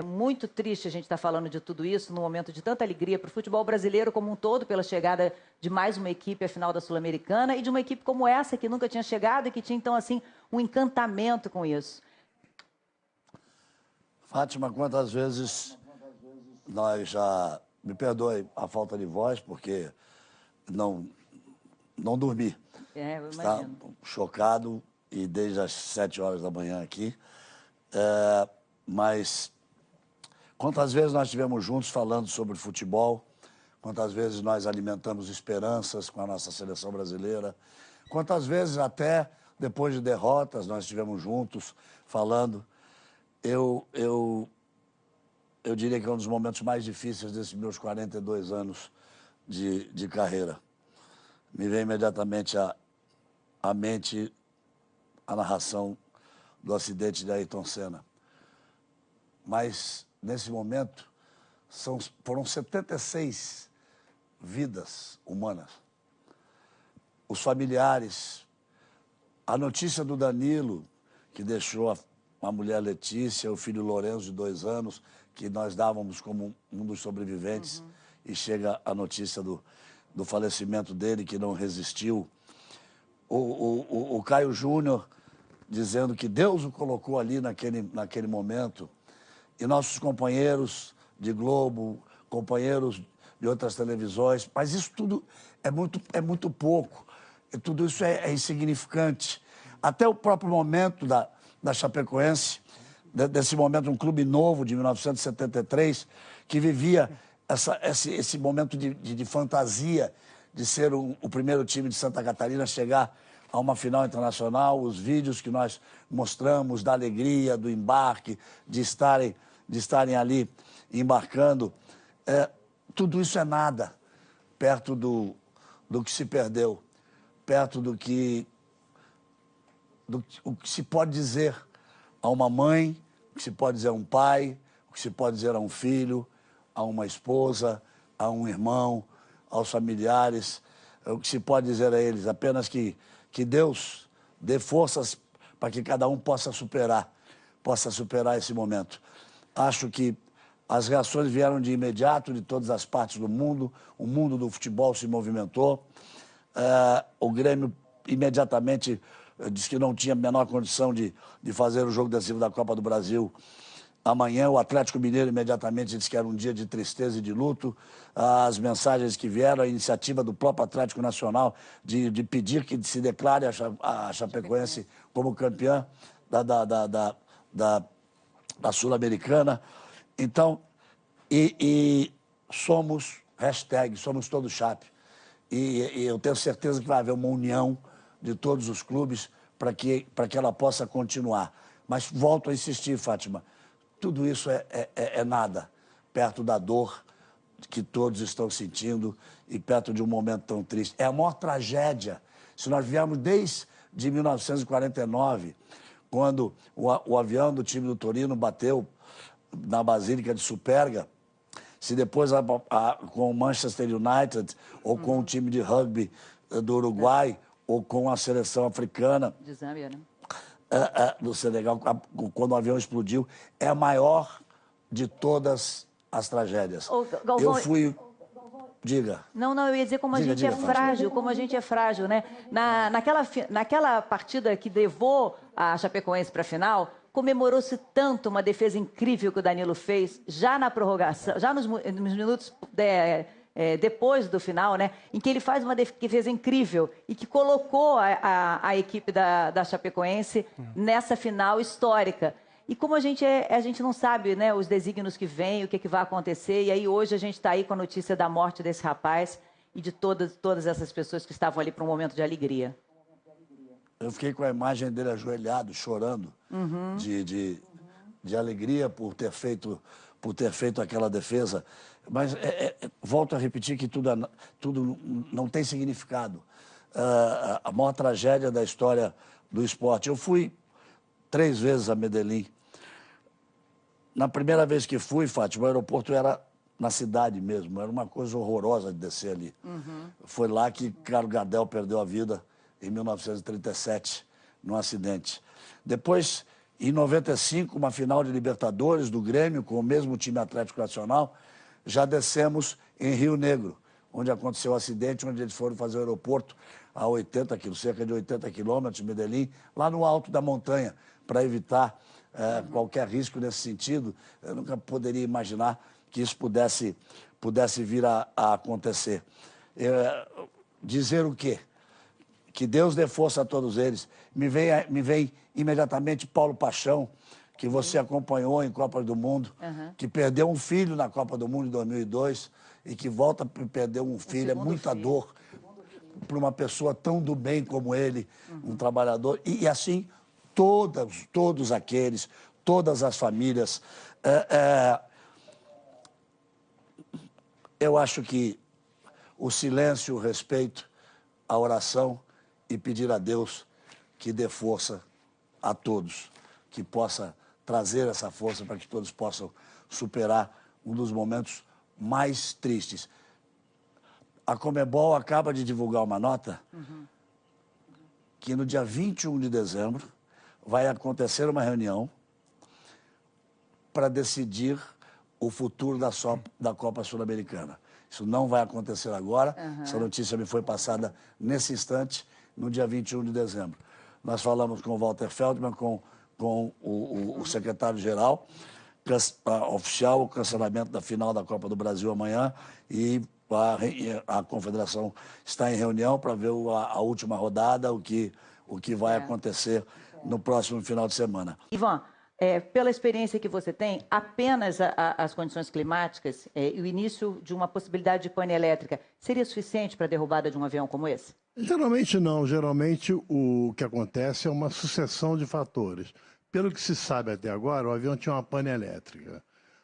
É muito triste a gente estar falando de tudo isso num momento de tanta alegria para o futebol brasileiro como um todo, pela chegada de mais uma equipe à final da Sul-Americana e de uma equipe como essa, que nunca tinha chegado e que tinha, então, assim, um encantamento com isso. Fátima, quantas vezes nós já... Me perdoe a falta de voz, porque não dormi. Eu Está imagino. chocado, e desde as 7 horas da manhã aqui. Mas quantas vezes nós estivemos juntos falando sobre futebol, quantas vezes nós alimentamos esperanças com a nossa seleção brasileira, quantas vezes até depois de derrotas nós estivemos juntos falando. Eu diria que é um dos momentos mais difíceis desses meus 42 anos de carreira. Me vem imediatamente à mente a narração do acidente de Ayrton Senna. Mas, nesse momento, foram 76 vidas humanas. Os familiares, a notícia do Danilo, que deixou a mulher Letícia, o filho Lourenço, de 2 anos, que nós dávamos como um dos sobreviventes, e chega a notícia do falecimento dele, que não resistiu. O Caio Júnior dizendo que Deus o colocou ali naquele momento. E nossos companheiros de Globo, companheiros de outras televisões, mas isso tudo é muito pouco, e tudo isso é insignificante. Até o próprio momento da Chapecoense, desse momento, um clube novo de 1973, que vivia esse momento de fantasia, de ser o primeiro time de Santa Catarina a chegar a uma final internacional, os vídeos que nós mostramos da alegria, do embarque, de estarem ali embarcando, tudo isso é nada perto do que se perdeu, perto do que se pode dizer a uma mãe, o que se pode dizer a um pai, o que se pode dizer a um filho, a uma esposa, a um irmão, aos familiares, o que se pode dizer a eles, apenas que Deus dê forças para que cada um possa superar esse momento. Acho que as reações vieram de imediato de todas as partes do mundo, o mundo do futebol se movimentou, o Grêmio imediatamente disse que não tinha a menor condição de fazer o jogo decisivo da Copa do Brasil amanhã. O Atlético Mineiro imediatamente disse que era um dia de tristeza e de luto. As mensagens que vieram, a iniciativa do próprio Atlético Nacional de pedir que se declare a Chapecoense como campeã da Sul-Americana. Então, somos todos Chape. E eu tenho certeza que vai haver uma união de todos os clubes para que ela possa continuar. Mas volto a insistir, Fátima, tudo isso é nada perto da dor que todos estão sentindo e perto de um momento tão triste. É a maior tragédia. Se nós viermos desde 1949, quando o avião do time do Torino bateu na Basílica de Superga, se depois com o Manchester United, ou com o time de rugby do Uruguai, ou com a seleção africana De Zâmbia, né? do Senegal, quando o avião explodiu, é a maior de todas as tragédias. Galvão, Eu fui... Diga. Não, eu ia dizer como a gente é frágil, como a gente é frágil, né? Naquela partida que levou a Chapecoense para a final, comemorou-se tanto uma defesa incrível que o Danilo fez, já na prorrogação, já nos minutos depois do final, né? Em que ele faz uma defesa incrível e que colocou a equipe da Chapecoense nessa final histórica. E como a gente não sabe, né, os desígnios que vêm, o que vai acontecer, e aí hoje a gente está aí com a notícia da morte desse rapaz e de todas essas pessoas que estavam ali para um momento de alegria. Eu fiquei com a imagem dele ajoelhado, chorando, de alegria por ter feito aquela defesa. Mas volto a repetir que tudo não tem significado. A maior tragédia da história do esporte. Eu fui 3 vezes a Medellín. Na primeira vez que fui, Fátima, o aeroporto era na cidade mesmo, era uma coisa horrorosa de descer ali. Foi lá que Carlos Gardel perdeu a vida em 1937, num acidente. Depois Em 95, uma final de Libertadores do Grêmio, com o mesmo time Atlético Nacional, já descemos em Rio Negro, onde aconteceu o acidente, onde eles foram fazer o aeroporto a 80 quilômetros, cerca de 80 quilômetros de Medellín, lá no alto da montanha, para evitar qualquer risco nesse sentido. Eu nunca poderia imaginar que isso pudesse vir a acontecer. Dizer o quê? Que Deus dê força a todos eles. Me vem imediatamente Paulo Paixão, que você acompanhou em Copa do Mundo, que perdeu um filho na Copa do Mundo em 2002 e que volta a perder um filho. É muita dor para uma pessoa tão do bem como ele, um trabalhador. E assim, todos aqueles, todas as famílias. Eu acho que o silêncio, o respeito, a oração e pedir a Deus que dê força a todos, que possa trazer essa força para que todos possam superar um dos momentos mais tristes. A Conmebol acaba de divulgar uma nota que no dia 21 de dezembro vai acontecer uma reunião para decidir o futuro da Copa Sul-Americana. Isso não vai acontecer agora, essa notícia me foi passada nesse instante, no dia 21 de dezembro. Nós falamos com o Walter Feldman, com o secretário-geral, oficial o cancelamento da final da Copa do Brasil amanhã, e a confederação está em reunião para ver a última rodada, o que vai acontecer no próximo final de semana. Ivan, pela experiência que você tem, apenas as condições climáticas e o início de uma possibilidade de pane elétrica seria suficiente para a derrubada de um avião como esse? Geralmente não. Geralmente o que acontece é uma sucessão de fatores. Pelo que se sabe até agora, o avião tinha uma pane elétrica.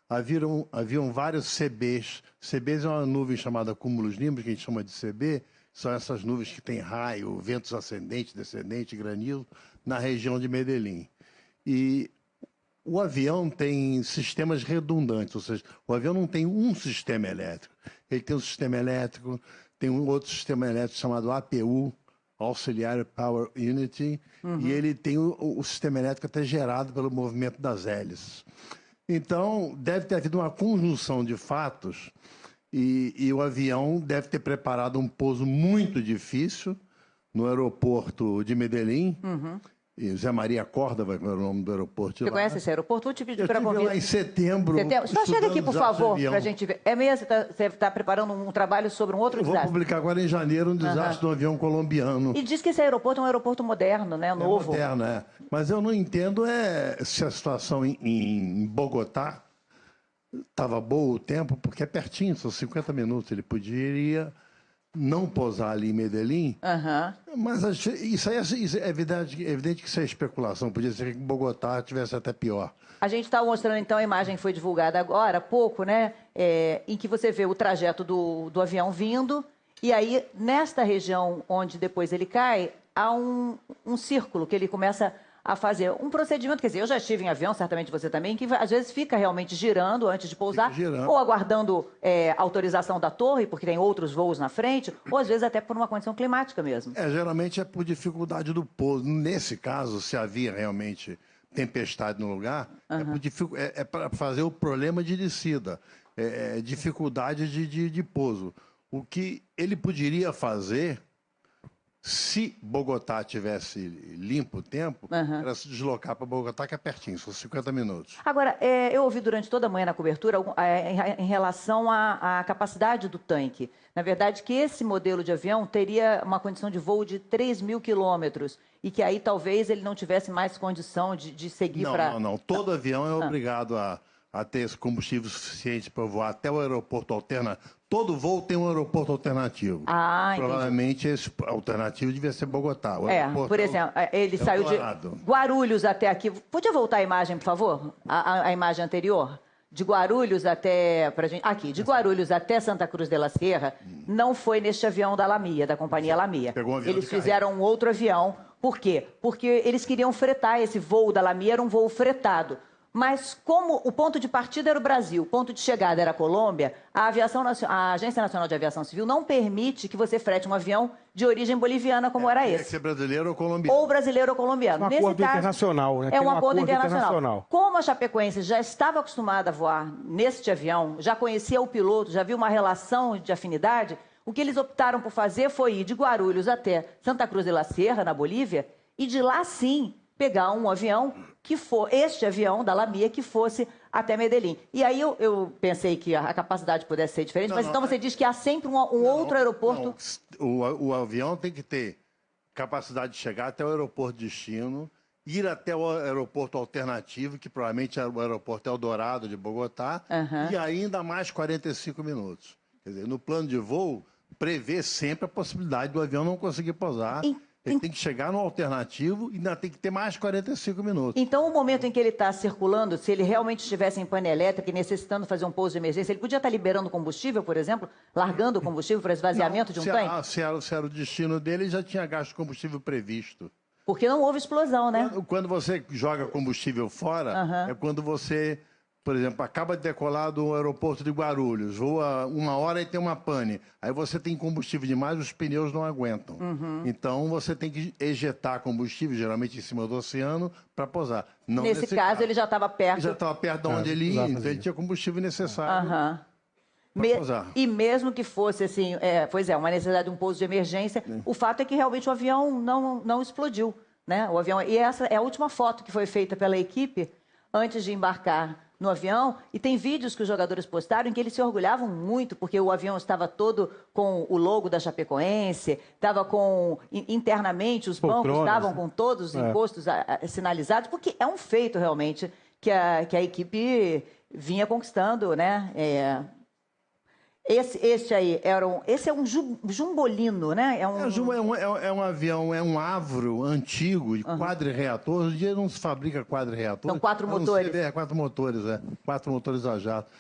Haviam vários CBs. CBs é uma nuvem chamada cúmulos nímbicos, que a gente chama de CB. São essas nuvens que têm raio, ventos ascendentes, descendentes, granizo, na região de Medellín. E o avião tem sistemas redundantes, ou seja, o avião não tem um sistema elétrico. Ele tem um sistema elétrico, tem um outro sistema elétrico chamado APU, Auxiliary Power Unity, e ele tem o sistema elétrico até gerado pelo movimento das hélices. Então, deve ter havido uma conjunção de fatos e o avião deve ter preparado um pouso muito difícil no aeroporto de Medellín. E Zé Maria Córdova, era o nome do aeroporto. Você conhece esse aeroporto? Vou te pedir para convidar. Lá em setembro. Só chega aqui, por favor, para a gente ver. É mesmo? Você está preparando um trabalho sobre um outro desastre? Vou publicar agora em janeiro um desastre do avião colombiano. E diz que esse aeroporto é um aeroporto moderno, né? Novo. É moderno, é. Mas eu não entendo se a situação em Bogotá estava boa o tempo, porque é pertinho, são 50 minutos. Ele poderia não pousar ali em Medellín, mas isso é evidente que isso é especulação. Podia ser que em Bogotá tivesse até pior. A gente está mostrando, então, a imagem que foi divulgada agora, há pouco, né? Em que você vê o trajeto do avião vindo, e aí, nesta região onde depois ele cai, há um círculo que ele começa a fazer um procedimento. Quer dizer, eu já estive em avião, certamente você também, que às vezes fica realmente girando antes de pousar, ou aguardando autorização da torre, porque tem outros voos na frente, ou às vezes até por uma condição climática mesmo. Geralmente é por dificuldade do pouso. Nesse caso, se havia realmente tempestade no lugar, é para fazer o problema de descida, dificuldade de pouso. O que ele poderia fazer, se Bogotá tivesse limpo o tempo, era se deslocar para Bogotá, que é pertinho, são 50 minutos. Agora, eu ouvi durante toda a manhã na cobertura em relação à capacidade do tanque. Na verdade, que esse modelo de avião teria uma condição de voo de 3.000 quilômetros e que aí talvez ele não tivesse mais condição de seguir para... Não. Todo avião é obrigado a ter esse combustível suficiente para voar até o aeroporto alternativo. Todo voo tem um aeroporto alternativo. Provavelmente esse alternativo devia ser Bogotá. Por exemplo, ele saiu de Guarulhos até aqui. Podia voltar a imagem, por favor? A imagem anterior? De Guarulhos até... Aqui, de Guarulhos até Santa Cruz de la Sierra, não foi neste avião da Lamia, da companhia Lamia. Eles fizeram um outro avião. Por quê? Porque eles queriam fretar esse voo da Lamia, era um voo fretado. Mas como o ponto de partida era o Brasil, o ponto de chegada era a Colômbia, a Agência Nacional de Aviação Civil não permite que você frete um avião de origem boliviana como era Tinha esse. que ser brasileiro ou colombiano. Ou brasileiro ou colombiano. Um acordo internacional, né? É Tem um um acordo acordo internacional. Como a Chapecoense já estava acostumada a voar neste avião, já conhecia o piloto, já viu uma relação de afinidade, o que eles optaram por fazer foi ir de Guarulhos até Santa Cruz de la Sierra, na Bolívia, e de lá sim pegar um avião que for este avião da LAMIA que fosse até Medellín. E aí eu pensei que a capacidade pudesse ser diferente, mas então você diz que há sempre outro aeroporto. O avião tem que ter capacidade de chegar até o aeroporto de destino, ir até o aeroporto alternativo, que provavelmente é o aeroporto Eldorado de Bogotá, e ainda mais 45 minutos. Quer dizer, no plano de voo, prevê sempre a possibilidade do avião não conseguir pousar. Ele tem que chegar no alternativo e ainda tem que ter mais 45 minutos. Então, o momento em que ele está circulando, se ele realmente estivesse em pane elétrica e necessitando fazer um pouso de emergência, ele podia estar liberando combustível, por exemplo? Largando o combustível para esvaziamento de um tanque? Se era o destino dele, já tinha gasto combustível previsto. Porque não houve explosão, né? Quando você joga combustível fora, é quando você, por exemplo, acaba de decolar do aeroporto de Guarulhos, voa 1 hora e tem uma pane. Aí você tem combustível demais, os pneus não aguentam. Então você tem que ejetar combustível, geralmente em cima do oceano, para pousar. Não nesse caso, ele já estava perto. Ele já estava perto de onde ele ia, então ele tinha combustível necessário. E mesmo que fosse assim, uma necessidade de um pouso de emergência, o fato é que realmente o avião não explodiu, né? O avião, e essa é a última foto que foi feita pela equipe antes de embarcar no avião, e tem vídeos que os jogadores postaram em que eles se orgulhavam muito, porque o avião estava todo com o logo da Chapecoense, estava com, internamente, os bancos estavam com todos os impostos sinalizados, porque é um feito, realmente, que a equipe vinha conquistando, né? Esse é um jumbolino, né? É um avião, é um Avro antigo, de quadri-reator. Hoje em dia não se fabrica quadri-reator. São 4 motores. 4 motores, 4 motores a jato.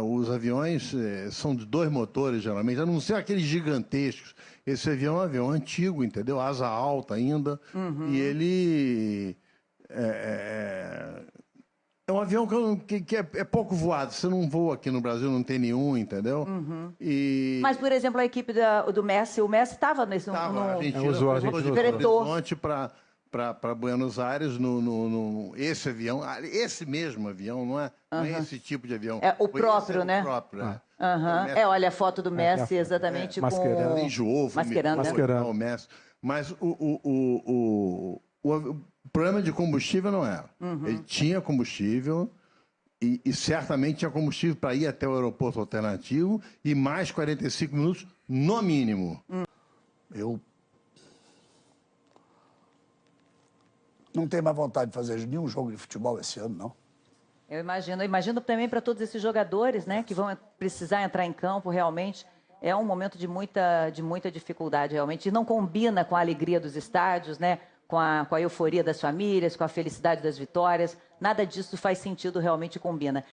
Os aviões são de 2 motores, geralmente, a não ser aqueles gigantescos. Esse avião é um avião antigo, entendeu? Asa alta ainda. E ele... É um avião que é pouco voado. Você não voa aqui no Brasil, não tem nenhum, entendeu? Mas, por exemplo, a equipe do Messi, o Messi estava nesse... A Argentina foi de Belo Horizonte para Buenos Aires, esse avião, esse mesmo avião, não é esse tipo de avião. É o próprio, né? O próprio, olha a foto do Messi, exatamente com... Mascherano. O Messi. Mas o problema de combustível não era. Ele tinha combustível e certamente tinha combustível para ir até o aeroporto alternativo e mais 45 minutos no mínimo. Eu não tenho mais vontade de fazer nenhum jogo de futebol esse ano, não. Eu imagino também para todos esses jogadores, né, que vão precisar entrar em campo, realmente. É um momento de muita dificuldade, realmente. E não combina com a alegria dos estádios, né? Com a euforia das famílias, com a felicidade das vitórias. Nada disso faz sentido, realmente combina.